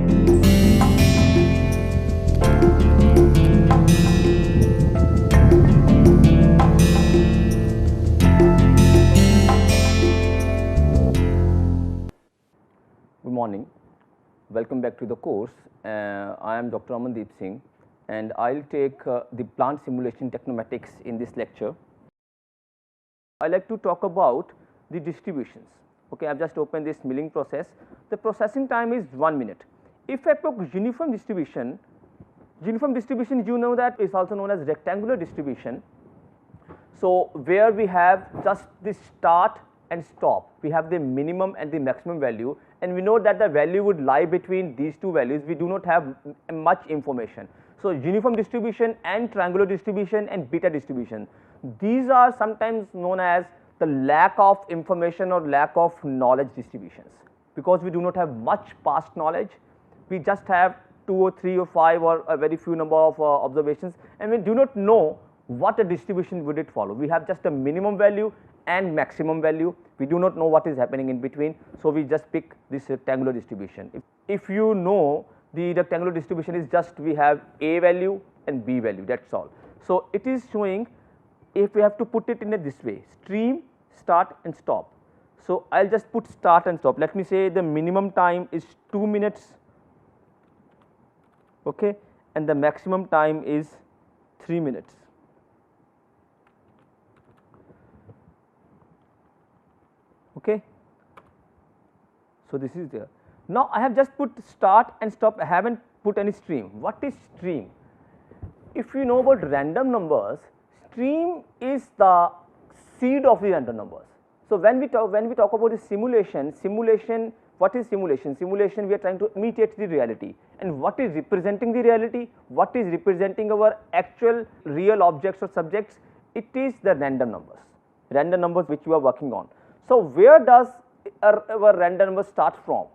Good morning. Welcome back to the course. I am Dr. Amandeep Singh and I will take the plant simulation technomatics in this lecture. I like to talk about the distributions. Okay, I have just opened this milling process. The processing time is 1 minute. If I took uniform distribution you know that is also known as rectangular distribution. So, where we have just the start and stop, we have the minimum and the maximum value, and we know that the value would lie between these two values. We do not have much information. So, uniform distribution and triangular distribution and beta distribution, these are sometimes known as the lack of information or lack of knowledge distributions, because we do not have much past knowledge. We just have 2 or 3 or 5 or a very few number of observations, and we do not know what a distribution would it follow. We have just a minimum value and maximum value. We do not know what is happening in between. So, we just pick this rectangular distribution. If you know the rectangular distribution is just we have A value and B value, that is all. So, it is showing, if we have to put it in this way, stream, start and stop. So, I will just put start and stop. Let me say the minimum time is 2 minutes, okay, and the maximum time is 3 minutes. Okay. So, this is there. Now, I have just put start and stop, I have not put any stream. What is stream? If you know about random numbers, stream is the seed of the random numbers. So, when we talk about the simulation, what is simulation? Simulation, we are trying to imitate the reality, and what is representing the reality, what is representing our actual real objects or subjects, it is the random numbers which we are working on. So, where does our random number start from,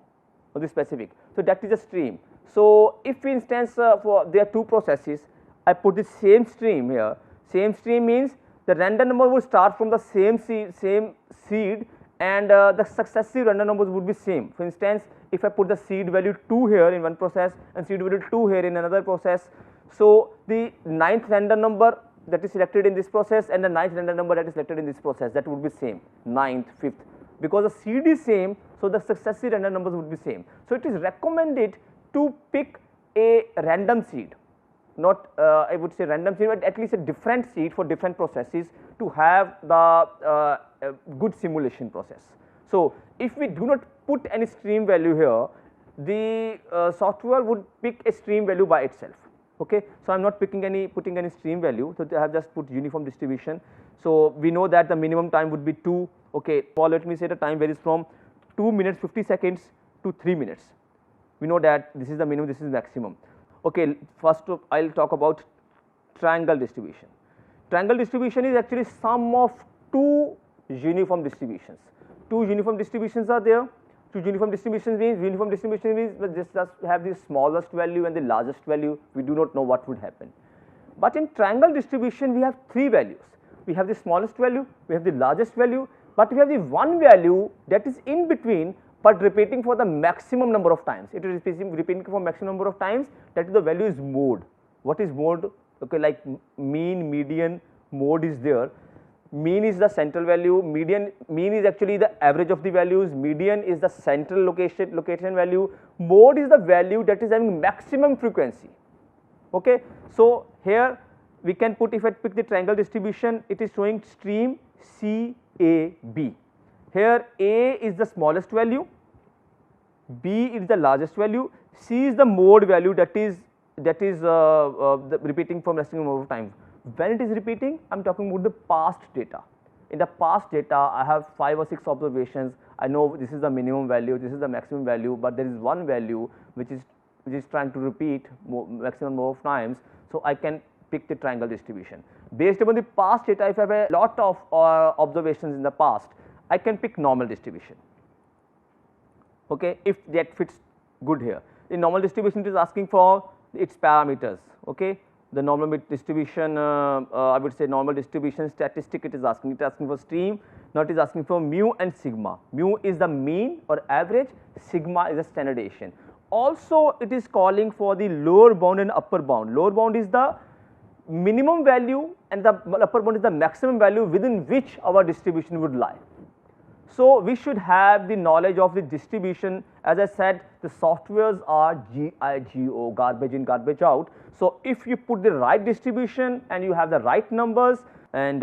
or the specific? So, that is a stream. So, if for instance for there are two processes, I put the same stream here. Same stream means the random number will start from the same seed and the successive random numbers would be same. For instance, if I put the seed value 2 here in one process and seed value 2 here in another process, so the 9th random number that is selected in this process and the 9th random number that is selected in this process, that would be same, 9th, 5th, because the seed is same. So, the successive random numbers would be same. So, it is recommended to pick a random seed, not I would say random seed, but at least a different seed for different processes to have the good simulation process. So, if we do not put any stream value here, the software would pick a stream value by itself. Okay. So, I am not putting any stream value. So, I have just put uniform distribution. So, we know that the minimum time would be 2. Okay. Or let me say the time varies from 2 minutes 50 seconds to 3 minutes. We know that this is the minimum, this is maximum. Okay. First I will talk about triangle distribution. Triangle distribution is actually sum of two uniform distributions. Two uniform distributions are there. Two uniform distributions means just have the smallest value and the largest value. We do not know what would happen. But in triangle distribution, we have 3 values. We have the smallest value, we have the largest value, but we have the one value that is in between, but repeating for the maximum number of times. It is repeating for maximum number of times. That is the value is mode. What is mode? Okay, like mean, median, mode is there. Mean is the central value, mean is actually the average of the values, median is the central location value, mode is the value that is having maximum frequency. Okay. So, here we can put, if I pick the triangle distribution, it is showing stream C, A, B. Here A is the smallest value, B is the largest value, C is the mode value that is repeating for maximum number of times. When it is repeating, I am talking about the past data. In the past data, I have 5 or 6 observations. I know this is the minimum value, this is the maximum value, but there is one value which is trying to repeat maximum number of times. So, I can pick the triangle distribution. Based upon the past data, if I have a lot of observations in the past, I can pick normal distribution. Okay, if that fits good here. In normal distribution, it is asking for its parameters. Okay. The normal distribution, I would say normal distribution statistic it is asking for stream, now it is asking for mu and sigma. Mu is the mean or average, sigma is the standard deviation. also it is calling for the lower bound and upper bound. Lower bound is the minimum value and the upper bound is the maximum value within which our distribution would lie. So, we should have the knowledge of the distribution. As I said, the softwares are GIGO, garbage in, garbage out. So, if you put the right distribution and you have the right numbers and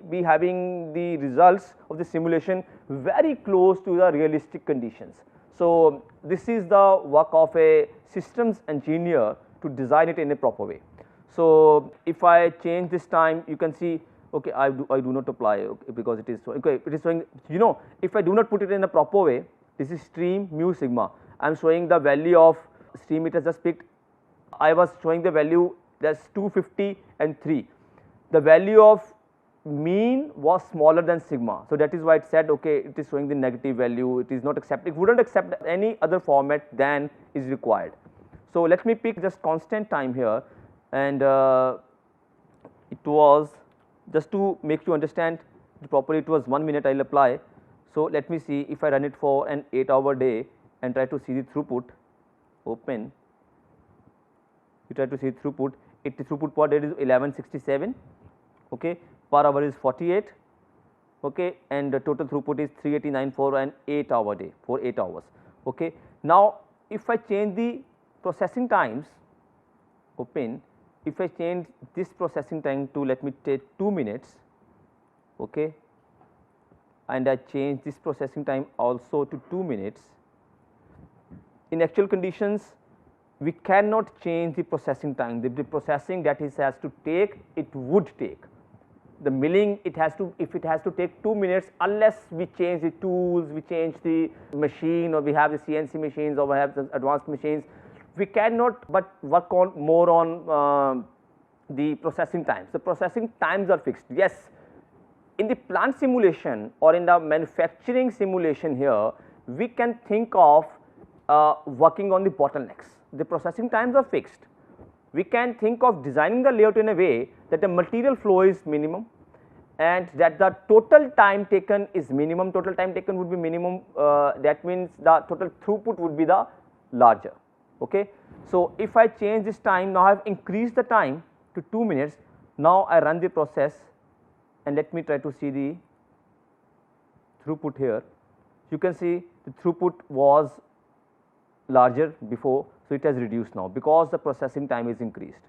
be having the results of the simulation very close to the realistic conditions. So, this is the work of a systems engineer to design it in a proper way. So, if I change this time, you can see, okay, I do not apply, okay, because it is okay, it is showing, you know, if I do not put it in a proper way, this is stream mu sigma. I am showing the value of stream, it has just picked, I was showing the value that's 250 and 3. The value of mean was smaller than sigma. So, that is why it said, okay, it is showing the negative value, it is not accepted, it would not accept any other format than is required. So, let me pick just constant time here, and it was, just to make you understand properly, it was 1 minute I will apply. So, let me see if I run it for an 8-hour day and try to see the throughput, open, you try to see throughput, the throughput per day is 1167, okay, per hour is 48, okay, and the total throughput is 389 for an 8-hour day, for 8 hours. Okay. Now, if I change the processing times, open, if I change this processing time to, let me take 2 minutes, okay, and I change this processing time also to 2 minutes, in actual conditions we cannot change the processing time, the processing that it has to take, it would take. The milling, it has to, if it has to take 2 minutes, unless we change the tools, we change the machine, or we have the CNC machines, or we have the advanced machines, we cannot but work on more on the processing times. The processing times are fixed. Yes, in the plant simulation or in the manufacturing simulation here, we can think of working on the bottlenecks. The processing times are fixed. We can think of designing the layout in a way that the material flow is minimum and that the total time taken is minimum, total time taken would be minimum, that means the total throughput would be the larger. Okay. So, if I change this time, now I have increased the time to 2 minutes, now I run the process and let me try to see the throughput here. You can see the throughput was larger before, so it has reduced now because the processing time is increased.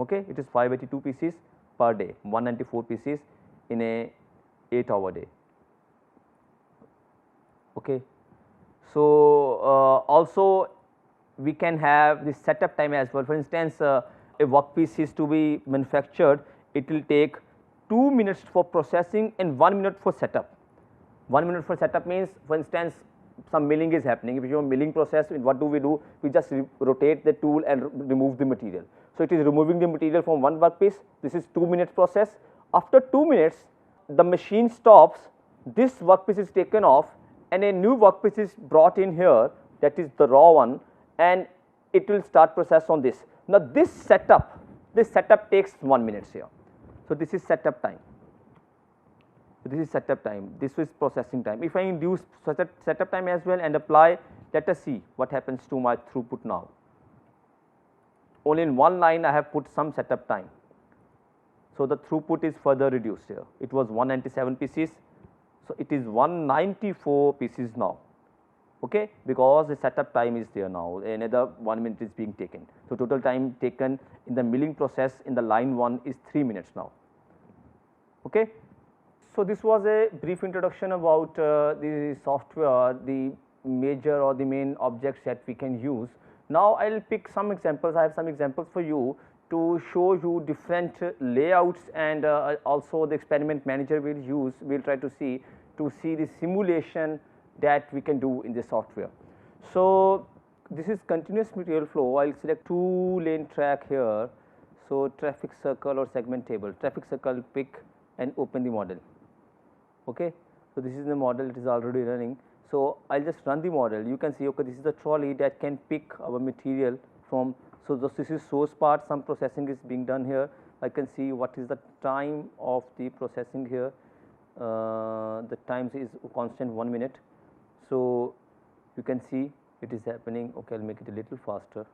Okay. It is 582 pieces per day, 194 pieces in a 8-hour day. Okay. So, also we can have the setup time as well. For instance, a workpiece is to be manufactured, it will take 2 minutes for processing and 1 minute for setup. 1 minute for setup means, for instance, some milling is happening. If you have a milling process, what do? We just rotate the tool and remove the material. So, it is removing the material from one workpiece. This is 2 minutes process. After 2 minutes, the machine stops, this workpiece is taken off and a new workpiece is brought in here, that is the raw one, and it will start process on this. Now, this setup takes 1 minute here. So, this is setup time. So, this is setup time, this is processing time. If I induce setup time as well and apply, let us see what happens to my throughput now. Only in one line I have put some setup time. So, the throughput is further reduced here. It was 197 pieces. So, it is 194 pieces now, okay, because the setup time is there now, another 1 minute is being taken. So, total time taken in the milling process in the line 1 is 3 minutes now. Okay. So, this was a brief introduction about the software, the major or the main objects that we can use. Now, I will pick some examples, I have some examples for you to show you different layouts, and also the experiment manager will use, we will try to see the simulation that we can do in the software. So, this is continuous material flow. I will select 2-lane track here. So, traffic circle or segment table, traffic circle, pick and open the model. Okay. So, this is the model, it is already running. So, I will just run the model, you can see, okay, this is the trolley that can pick our material from. So, this is source part, some processing is being done here. I can see what is the time of the processing here, the time is constant 1 minute. So, you can see it is happening. Okay, I will make it a little faster.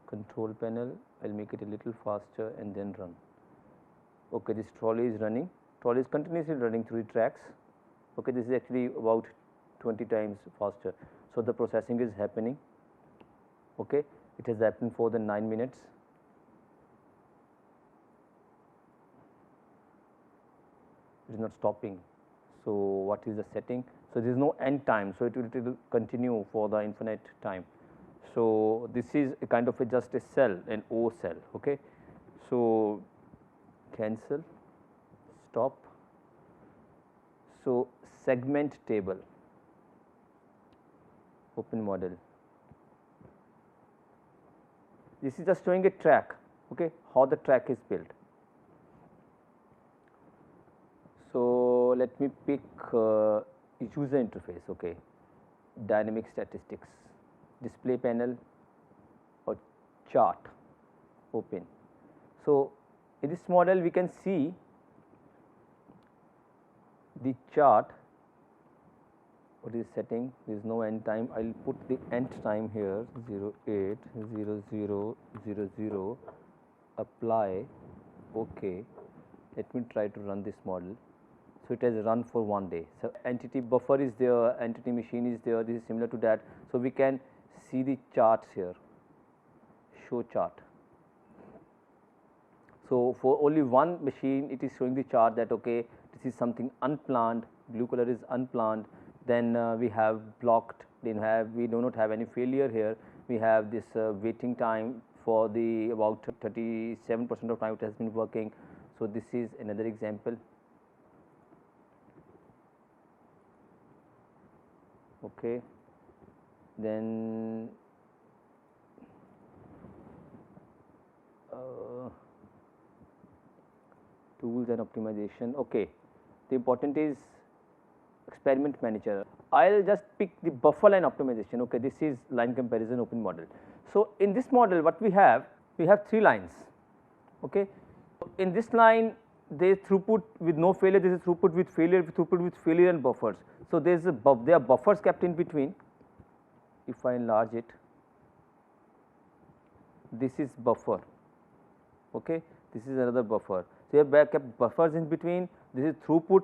Control panel, I will make it a little faster and then run. Okay, this trolley is running, trolley is continuously running through the tracks. Okay, this is actually about 20 times faster. So, the processing is happening. Okay, it has happened for the 9 minutes. It is not stopping. So, what is the setting? So, there is no end time. So, it will continue for the infinite time. So, this is a kind of just a cell, an O cell. Okay. So, cancel, stop. So, segment table, open model. This is just showing a track, okay, how the track is built. So, let me pick user interface, okay, dynamic statistics, display panel or chart, open. So, in this model we can see the chart. What is setting? There is no end time. I will put the end time here 08 0000, apply, OK. Let me try to run this model. So, it has run for 1 day. So, entity buffer is there, entity machine is there, this is similar to that. So, we can see the charts here, show chart. So, for only one machine it is showing the chart that okay, this is something unplanned, blue color is unplanned, then we have blocked, then we do not have any failure here, we have this waiting time for the about 37% of time it has been working. So, this is another example. Okay. Then tools and optimization. Okay, the important is experiment manager. I will just pick the buffer line optimization. Okay, this is line comparison open model. So, in this model what we have 3 lines. Okay. In this line there is throughput with no failure, this is throughput with failure and buffers. So, there is there are buffers kept in between. If I enlarge it, this is buffer. Okay, this is another buffer. So, you have kept buffers in between. This is throughput.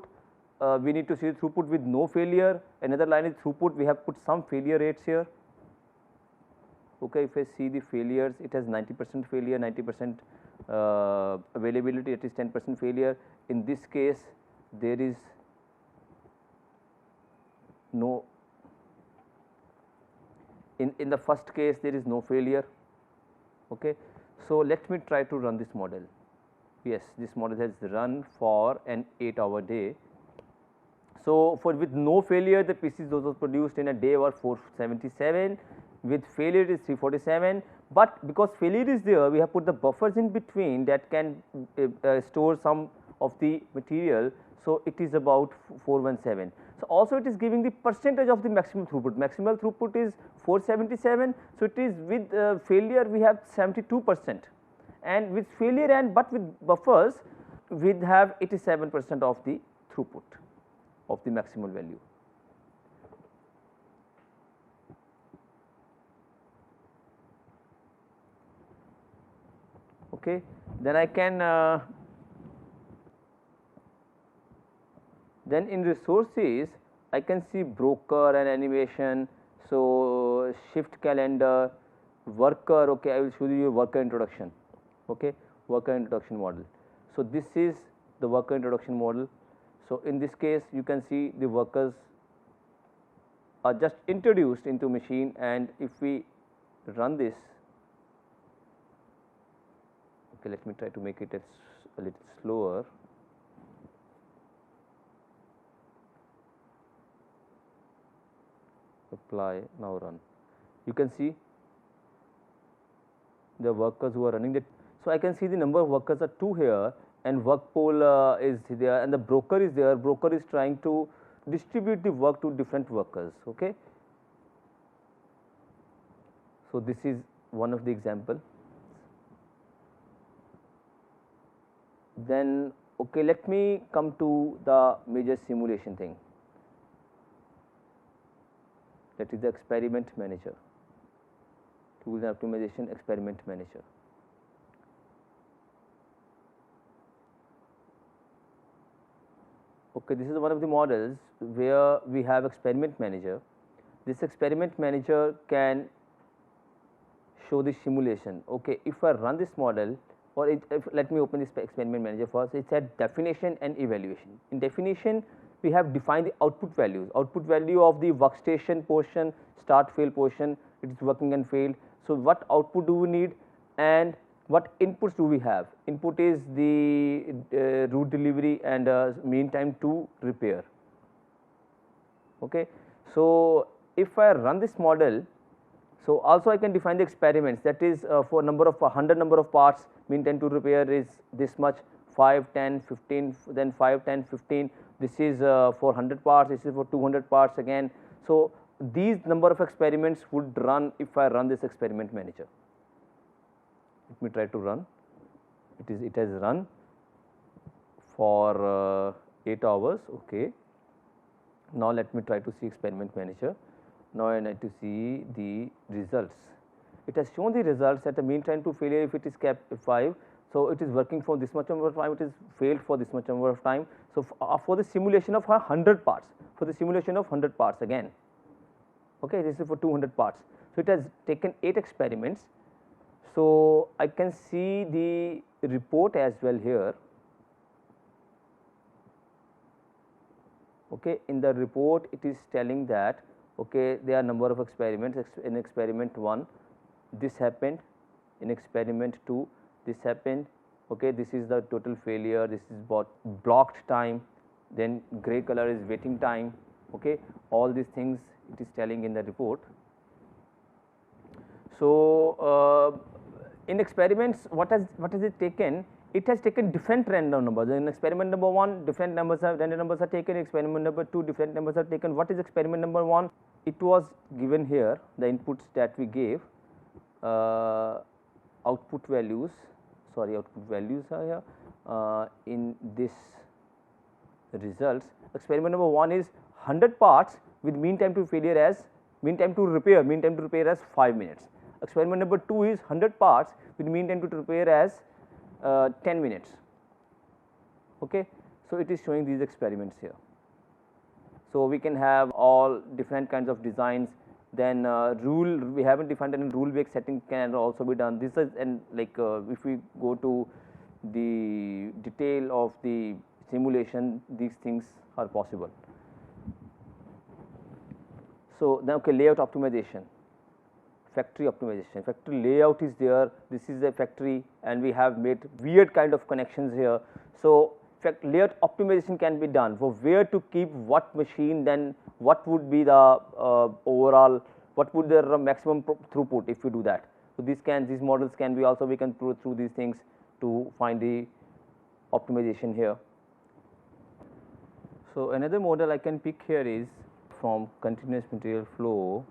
We need to see throughput with no failure. Another line is throughput. We have put some failure rates here. Okay, if I see the failures, it has 90% failure, 90% availability, it is 10% failure. In this case, there is no. In the first case, there is no failure. Okay. So, let me try to run this model. Yes, this model has run for an 8-hour day. So, for with no failure, the PCs those were produced in a day were 477, with failure it is 347, but because failure is there, we have put the buffers in between that can store some of the material. So, it is about 417. So, also it is giving the percentage of the maximum throughput. Maximal throughput is 477. So, it is with failure we have 72%, and with failure and but with buffers we have 87% of the throughput of the maximal value. Okay. Then I can then in resources I can see broker and animation. So, shift calendar, worker. Okay, I will show you worker introduction. Okay, worker introduction model. So, this is the worker introduction model. So, in this case you can see the workers are just introduced into machine, and if we run this, okay, let me try to make it a little slower. Apply, now run. You can see the workers who are running it. So, I can see the number of workers are 2 here, and work pool is there, and the broker is there. Broker is trying to distribute the work to different workers. Okay. So, this is one of the example. Then Okay, let me come to the major simulation thing, that is the experiment manager, tools and optimization experiment manager. Okay, this is one of the models where we have experiment manager. This experiment manager can show the simulation. Okay, if I run this model, or let me open this experiment manager first. It said definition and evaluation. In definition, we have defined the output values. Output value of the workstation portion, start fail portion, it is working and failed. So what output do we need, and what inputs do we have? Input is the route delivery and mean time to repair. Okay, so if I run this model, so also I can define the experiments, that is for number of 100 number of parts, mean time to repair is this much, 5, 10, 15, then 5, 10, 15, this is for 100 parts, this is for 200 parts again. So these number of experiments would run if I run this experiment manager. Let me try to run. It has run for 8 hours. Okay. Now let me try to see experiment manager. Now I need to see the results. It has shown the results at the mean time to failure if it is kept 5. So it is working for this much number of time, it is failed for this much number of time. So for the simulation of 100 parts, for the simulation of 100 parts again. Okay, this is for 200 parts. So it has taken 8 experiments. So I can see the report as well here. Okay, in the report it is telling that okay, there are number of experiments. In experiment 1 this happened, in experiment 2 this happened. Okay, this is the total failure, this is blocked time, then grey color is waiting time. Okay, all these things it is telling in the report. So in experiments, what has it taken? It has taken different random numbers. In experiment number 1, different random numbers are taken. Experiment number 2, different numbers are taken. What is experiment number 1? It was given here, the inputs that we gave, output values are here in this results. Experiment number 1 is 100 parts with mean time to failure as mean time to repair as 5 minutes. Experiment number 2 is 100 parts with mean time to repair as 10 minutes. Okay, so it is showing these experiments here. So we can have all different kinds of designs. Then rule, we haven't defined any rule based setting can also be done. This is, and like if we go to the detail of the simulation, these things are possible. So now okay, layout optimization, factory optimization. Factory layout is there. This is a factory and we have made weird kind of connections here. So layout optimization can be done for where to keep what machine, then what would be the overall, what would the maximum throughput if we do that. So these models can be also, we can go through these things to find the optimization here. So another model I can pick here is from continuous material flow,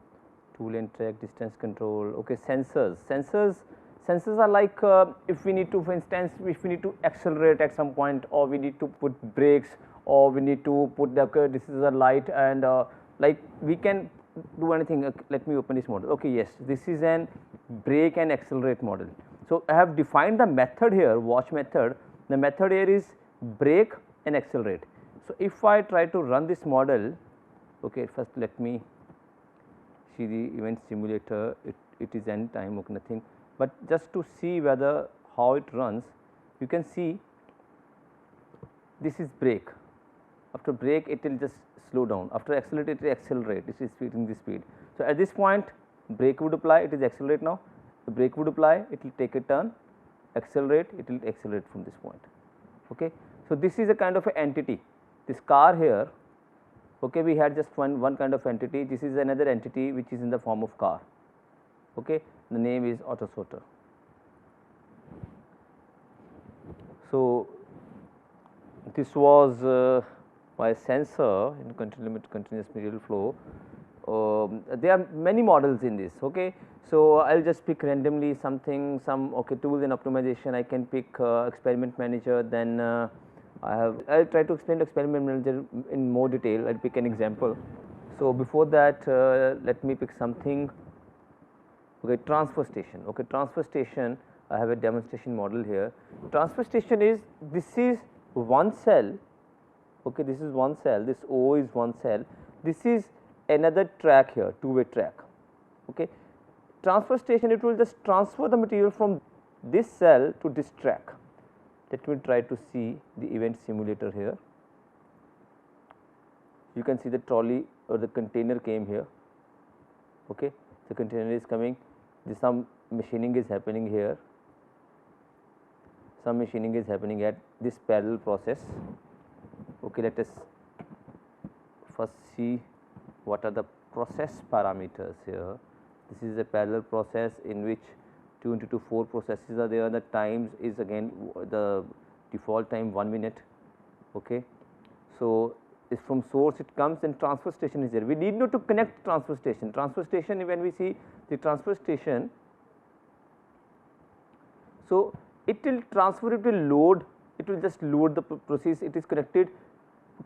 tool and track, distance control. Okay, sensors are like if we need to, for instance, if we need to accelerate at some point, or we need to put brakes, or we need to put the okay, this is a light, and like we can do anything. Let me open this model. Okay, yes, this is an brake and accelerate model. So I have defined the method here, watch method. The method here is brake and accelerate. So if I try to run this model, okay, first let me see the event simulator. It is end time, okay, nothing. But just to see whether how it runs, you can see this is brake. After brake, it will just slow down. After accelerate, it will accelerate. This is speeding the speed. So at this point, brake would apply. It is accelerate now. The brake would apply. It will take a turn, accelerate. It will accelerate from this point. Okay. So this is a kind of an entity. This car here. Okay, we had just one kind of entity. This is another entity which is in the form of car. Okay, the name is AutoSorter. So this was my sensor in continuous material flow. There are many models in this. Okay, so I'll just pick randomly something, some okay, tools and optimization. I can pick experiment manager, then I'll try to explain the experiment manager in more detail. I'll pick an example. So before that, let me pick something. Okay, transfer station. Okay, transfer station. I have a demonstration model here. Transfer station is, this is one cell. Okay, this is one cell. This O is one cell. This is another track here, two-way track. Okay, transfer station, it will just transfer the material from this cell to this track. Let me try to see the event simulator here. You can see the trolley or the container came here. Okay, the container is coming. Some machining is happening here. Some machining is happening at this parallel process. Okay, let us first see what are the process parameters here. This is a parallel process in which 2 into 2 4 processes are there. The times is again the default time 1 minute. Okay, so if from source it comes, then transfer station is there. We need not to connect transfer station. Transfer station, when we see the transfer station, so it will transfer, it will load, it will just load the process. It is connected,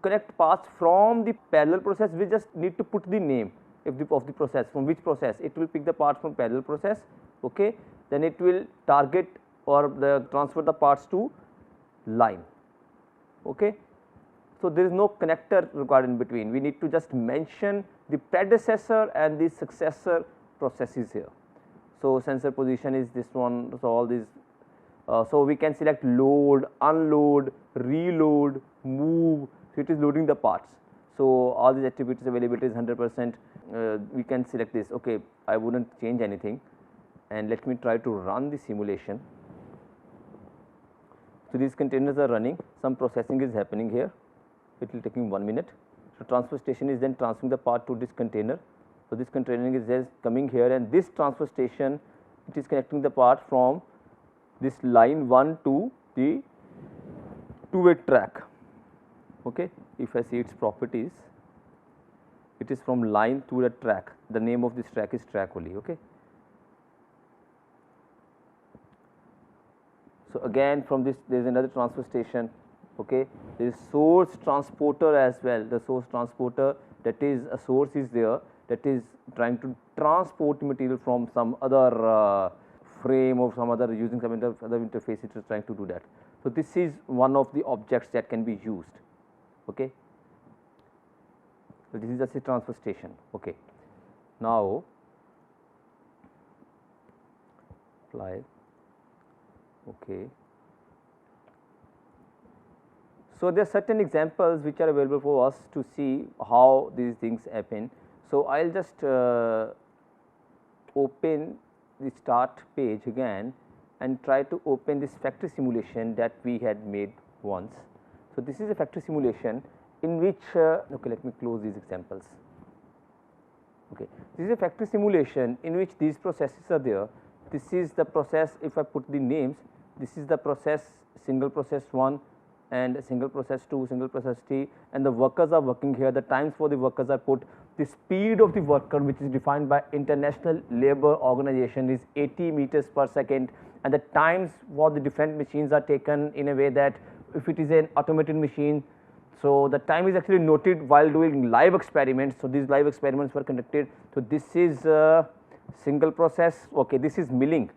connect parts from the parallel process. We just need to put the name of the process, from which process it will pick the parts from parallel process. Okay, then it will target or transfer the parts to line. Okay, so there is no connector required in between. We need to just mention the predecessor and the successor processes here. So sensor position is this one. So all these, so we can select load, unload, reload, move. So it is loading the parts. So all these attributes, availability is 100%. We can select this. Okay, I wouldn't change anything, and let me try to run the simulation. So these containers are running. Some processing is happening here. It will taking 1 minute. So transfer station is then transferring the part to this container. So this container is just coming here, and this transfer station, it is connecting the part from this line 1 to the two-way track. Okay, if I see its properties, it is from line to the track. The name of this track is track only. Okay. So again from this there is another transfer station. Okay, there is source transporter as well. The source transporter, that is a source is there, that is trying to transport material from some other frame or some other, using some other interface. It is trying to do that. So this is one of the objects that can be used. Okay. So this is just a transfer station. Okay. Now apply. Okay. So there are certain examples which are available for us to see how these things happen. So I'll just open the start page again and try to open this factory simulation that we had made once. So this is a factory simulation in which okay, let me close these examples. Okay, this is a factory simulation in which these processes are there. This is the process. If I put the names, this is the process, single process 1 and single process 2, single process 3, and the workers are working here. The times for the workers are put. The speed of the worker, which is defined by International Labour Organization, is 80 meters per second, and the times for the different machines are taken in a way that if it is an automated machine, so the time is actually noted while doing live experiments. So these live experiments were conducted. So this is single process. Okay, this is milling.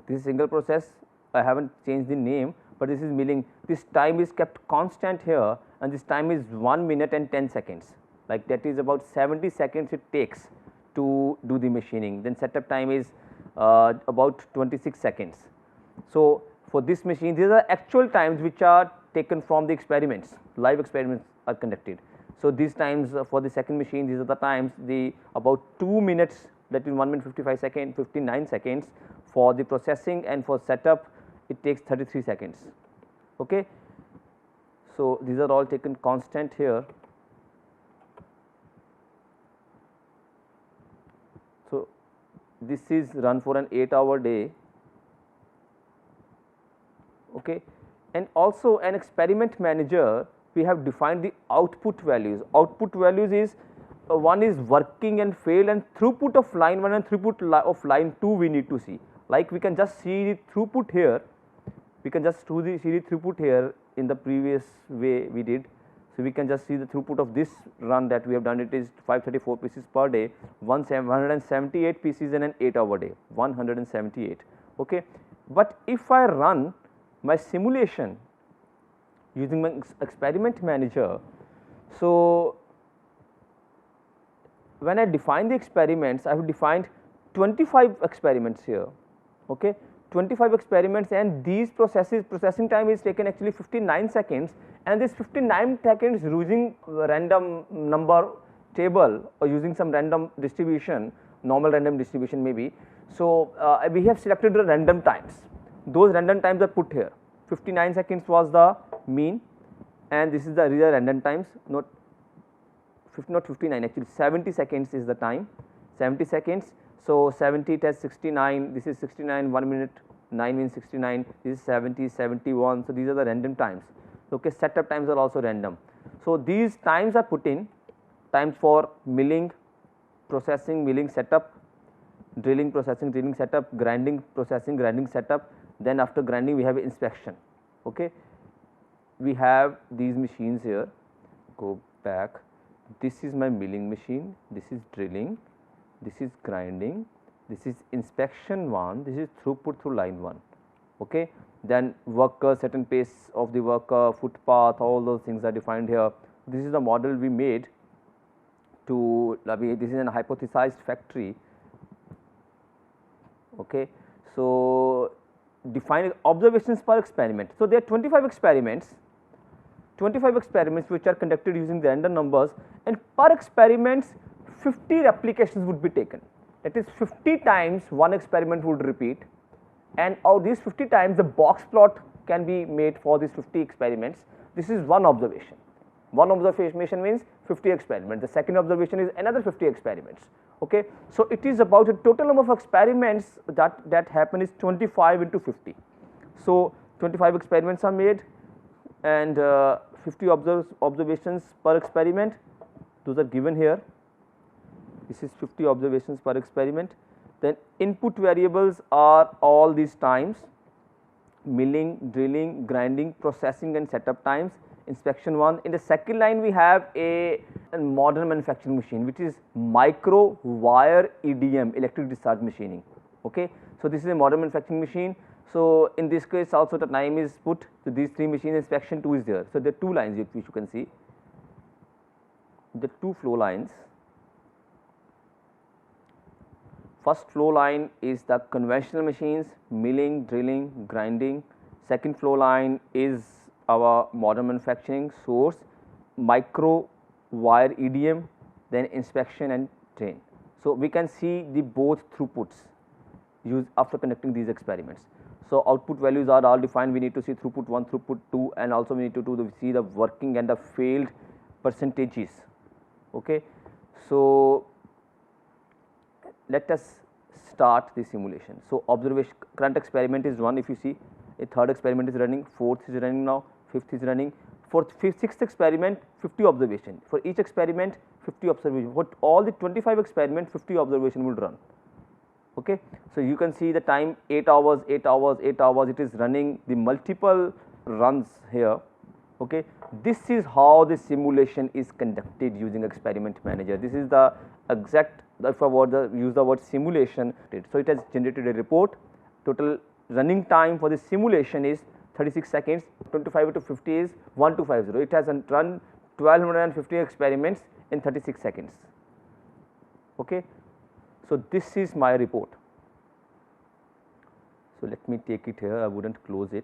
This is single process. I haven't changed the name, but this is milling. This time is kept constant here, and this time is 1 minute and 10 seconds. Like that is about 70 seconds it takes to do the machining. Then setup time is about 26 seconds. So for this machine, these are actual times which are taken from the experiments. Live experiments are conducted. So these times for the second machine, these are the times, the about 2 minutes, that is 1 minute 55 seconds, 59 seconds for the processing, and for setup it takes 33 seconds. Okay. So these are all taken constant here. So this is run for an 8-hour day. Okay. And also an experiment manager, we have defined the output values. Output values is one is working and failed, and throughput of line 1 and throughput of line 2 we need to see. Like we can just see the throughput here, we can just see the throughput here in the previous way we did. So, we can just see the throughput of this run that we have done, it is 534 pieces per day, 178 pieces in an 8-hour day, 178. Okay. But if I run my simulation using my experiment manager, so when I define the experiments, I have defined 25 experiments here, okay, 25 experiments, and these processing time is taken actually 59 seconds, and this 59 seconds using random number table or using some random distribution, normal random distribution maybe. So, we have selected the random times, those random times are put here. 59 seconds was the mean, and this is the real random times, not 59, actually 70 seconds is the time, 70 seconds. So, 70 test 69, this is 69, 1 minute, 9 means 69, this is 70, 71. So, these are the random times. Okay, setup times are also random. So, these times are put in, times for milling, processing, milling setup, drilling, processing, drilling setup, grinding, processing, grinding setup. Then after grinding we have inspection. Okay. We have these machines here, go back, this is my milling machine, this is drilling, this is grinding, this is inspection 1, this is throughput through line 1. Okay. Then worker, certain pace of the worker, footpath, all those things are defined here. This is the model we made to, this is an hypothesized factory. Okay. So, define observations per experiment. So, there are 25 experiments which are conducted using the random numbers, and per experiments 50 replications would be taken. That is 50 times one experiment would repeat, and out these 50 times the box plot can be made for these 50 experiments. This is one observation. One observation means 50 experiments. The second observation is another 50 experiments. Okay. So, it is about a total number of experiments that happen is 25 into 50. So, 25 experiments are made, and 50 observations per experiment, those are given here. This is 50 observations per experiment. Then input variables are all these times, milling, drilling, grinding, processing and setup times, inspection 1. In the second line we have a modern manufacturing machine which is micro wire EDM, electric discharge machining. Okay. So, this is a modern manufacturing machine. So, in this case also the time is put to these 3 machines, inspection 2 is there. So, there are 2 lines which you can see, the 2 flow lines. First flow line is the conventional machines, milling, drilling, grinding. Second flow line is our modern manufacturing source, micro wire EDM, then inspection and train. So, we can see the both throughputs used after conducting these experiments. So, output values are all defined. We need to see throughput 1, throughput 2, and also we need to see the working and the failed percentages. Okay. So, let us start the simulation. So, observation current experiment is 1, if you see a third experiment is running, fourth is running now, fifth is running. For sixth experiment 50 observation, for each experiment 50 observation, for all the 25 experiments 50 observation will run. Okay. So, you can see the time 8 hours, 8 hours, 8 hours, it is running the multiple runs here. Okay. This is how the simulation is conducted using experiment manager. This is the exact, if I were to use the word simulation. So, it has generated a report. Total running time for the simulation is 36 seconds, 25 to 50 is 1250. It has run 1250 experiments in 36 seconds. Okay. So, this is my report. So, let me take it here, I would not close it.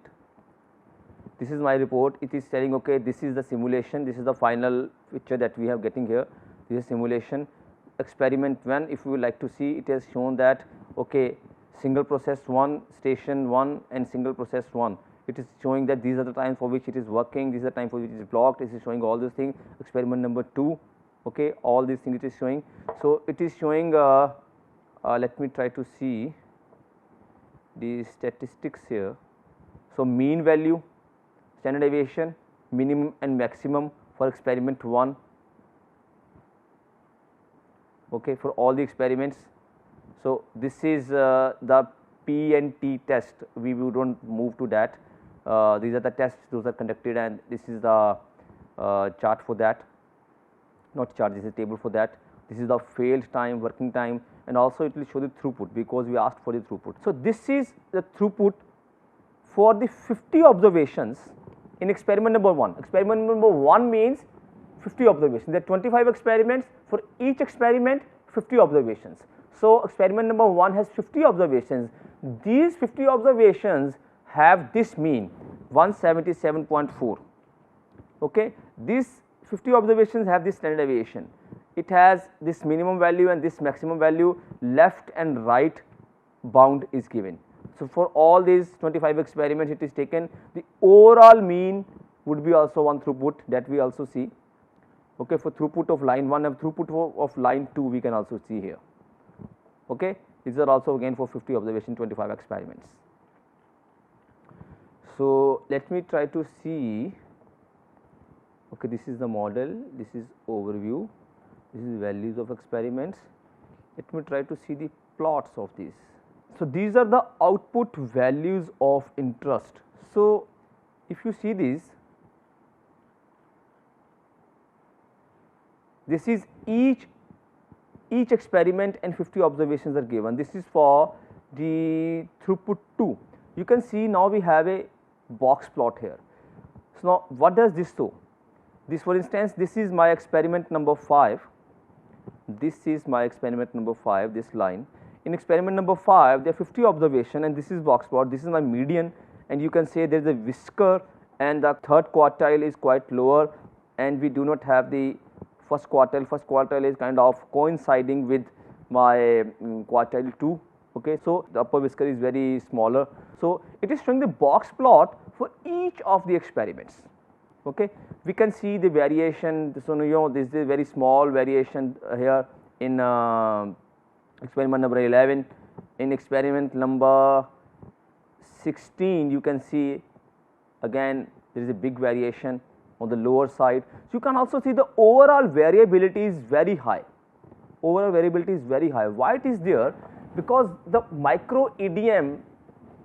This is my report. It is telling, okay, this is the simulation, this is the final picture that we have getting here. This is simulation. Experiment 1, if you would like to see, it has shown that, okay, single process 1, station 1 and single process 1. It is showing that these are the times for which it is working, these are the time for which it is blocked, this is showing all these things. Experiment number 2, okay, all these things it is showing. So, it is showing, let me try to see the statistics here. So, mean value, standard deviation, minimum and maximum for experiment 1, okay, for all the experiments. So, this is the P and T test, we do not move to that. these are the tests, those are conducted, and this is the chart for that, not chart, this is a table for that. This is the failed time, working time, and also it will show the throughput because we asked for the throughput. So, this is the throughput for the 50 observations in experiment number 1. Experiment number 1 means 50 observations. There are 25 experiments, for each experiment 50 observations. So, experiment number 1 has 50 observations. These 50 observations have this mean 177.4. Okay. These 50 observations have this standard deviation. It has this minimum value and this maximum value, left and right bound is given. So, for all these 25 experiments it is taken, the overall mean would be also one throughput that we also see. Okay, for throughput of line 1 and throughput of line 2 we can also see here. Okay, these are also again for 50 observation, 25 experiments. So, let me try to see. Okay, this is the model, this is overview, this is values of experiments. Let me try to see the plots of these. So, these are the output values of interest. So, if you see this is each experiment and 50 observations are given. This is for the throughput 2. You can see now we have a box plot here. So, now what does this show? This, for instance, this is my experiment number 5, this is my experiment number 5, this line. In experiment number 5 there are 50 observation and this is box plot, this is my median, and you can say there is a whisker and the third quartile is quite lower and we do not have the first quartile is kind of coinciding with my quartile 2. Okay. So, the upper whisker is very smaller. So, it is showing the box plot for each of the experiments. Okay. We can see the variation. So, you know, this is a very small variation here in experiment number 11. In experiment number 16 you can see again there is a big variation on the lower side. So, you can also see the overall variability is very high. Overall variability is very high. Why it is there? Because the micro EDM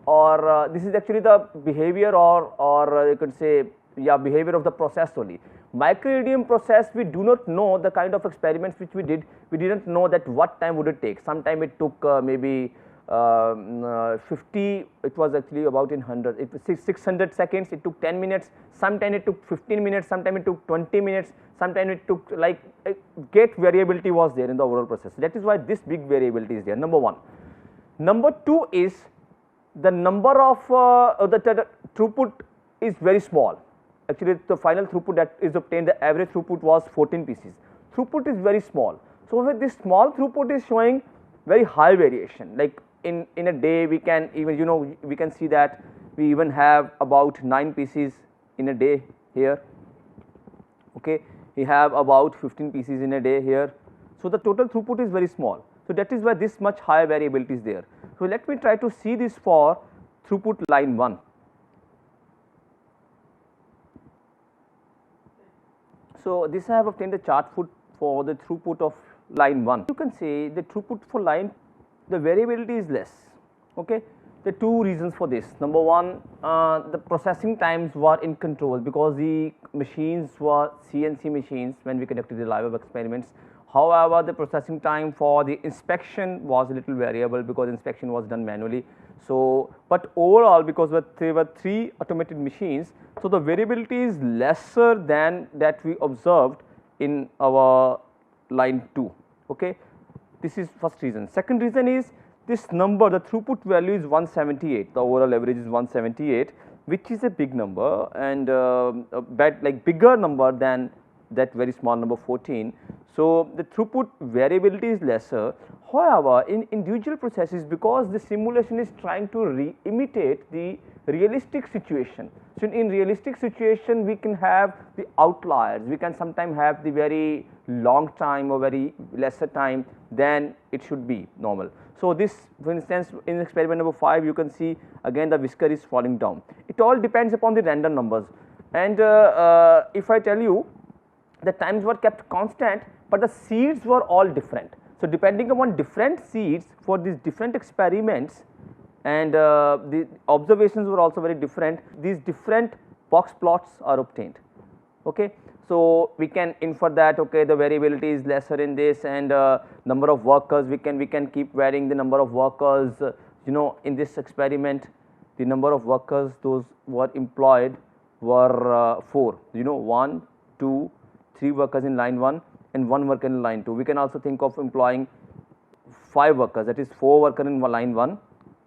or this is actually the behavior or you could say behavior of the process only. Micro EDM process, we do not know the kind of experiments which we did. We did not know that what time would it take. Sometime it took maybe 50, it was actually about in 100, it was 600 seconds, it took 10 minutes, sometime it took 15 minutes, sometime it took 20 minutes, sometime it took like gate variability was there in the overall process. That is why this big variability is there, number 1. Number 2 is the number of the throughput is very small. Actually, the final throughput that is obtained, the average throughput was 14 pieces. Throughput is very small. So, with this small throughput is showing very high variation, like in a day we can even we can see that we even have about 9 pieces in a day here. Okay. We have about 15 pieces in a day here. So, the total throughput is very small. So, that is why this much high variability is there. So, let me try to see this for throughput line 1. So, this I have obtained the chart for the throughput of line 1. You can say the throughput for line, the variability is less. Okay. There are 2 reasons for this. Number 1, the processing times were in control because the machines were CNC machines when we conducted the live experiments. However, the processing time for the inspection was a little variable because inspection was done manually. So, but overall because there were 3 automated machines, so the variability is lesser than that we observed in our line 2. Okay. This is first reason. Second reason is this number, the throughput value is 178, the overall average is 178, which is a big number and bigger number than that very small number 14. So, the throughput variability is lesser. However, in individual processes, because the simulation is trying to imitate the realistic situation. So, in realistic situation we can have the outliers, we can sometimes have the very long time or very lesser time than it should be normal. So, this for instance in experiment number 5 you can see again the whisker is falling down. It all depends upon the random numbers, and if I tell you the times were kept constant, but the seeds were all different. So, depending upon different seeds for these different experiments and the observations were also very different. These different box plots are obtained. Okay. So, we can infer that okay, the variability is lesser in this, and number of workers, we can keep varying the number of workers, you know, in this experiment the number of workers those were employed were 4, you know, 1, 2, 3 workers in line 1 and 1 worker in line 2. We can also think of employing 5 workers, that is 4 workers in line 1,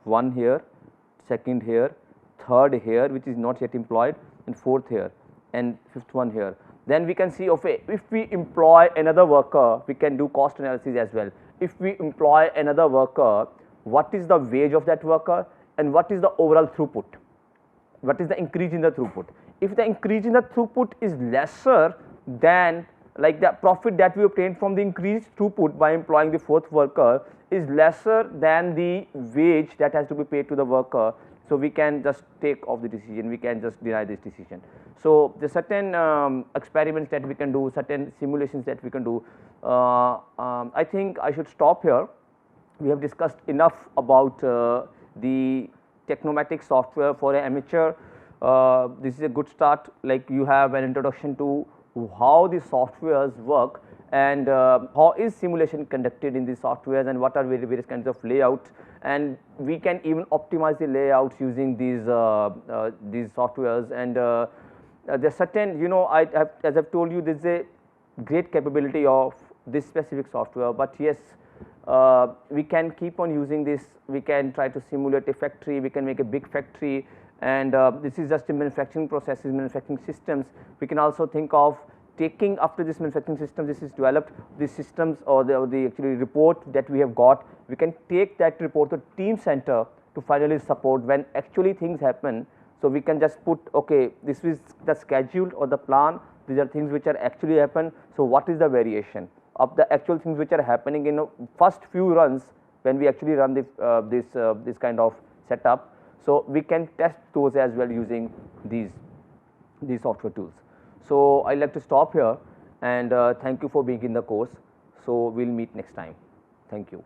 1 here, second here, third here which is not yet employed, and fourth here, and fifth one here. Then we can see okay, if we employ another worker, we can do cost analysis as well. If we employ another worker, what is the wage of that worker and what is the overall throughput? What is the increase in the throughput? If the increase in the throughput is lesser than, like the profit that we obtained from the increased throughput by employing the fourth worker is lesser than the wage that has to be paid to the worker, so we can just take off the decision, we can just deny this decision. So, the certain experiments that we can do, certain simulations that we can do. I think I should stop here. We have discussed enough about the Technomatic software for an amateur. This is a good start, like you have an introduction to how the softwares work, and how is simulation conducted in these softwares, and what are various kinds of layouts, and we can even optimize the layouts using these softwares. And there are certain, you know, as I have told you, there is a great capability of this specific software, but yes, we can keep on using this. We can try to simulate a factory, we can make a big factory, and this is just a manufacturing processes, manufacturing systems. We can also think of taking, after this manufacturing system this is developed, these systems or the actually report that we have got, we can take that report to team center to finally support when actually things happen. So, we can just put okay, this is the schedule or the plan, these are things which are actually happen. So, what is the variation of the actual things which are happening in first few runs when we actually run this kind of setup. So, we can test those as well using these software tools. So, I like to stop here, and thank you for being in the course. So, we will meet next time. Thank you.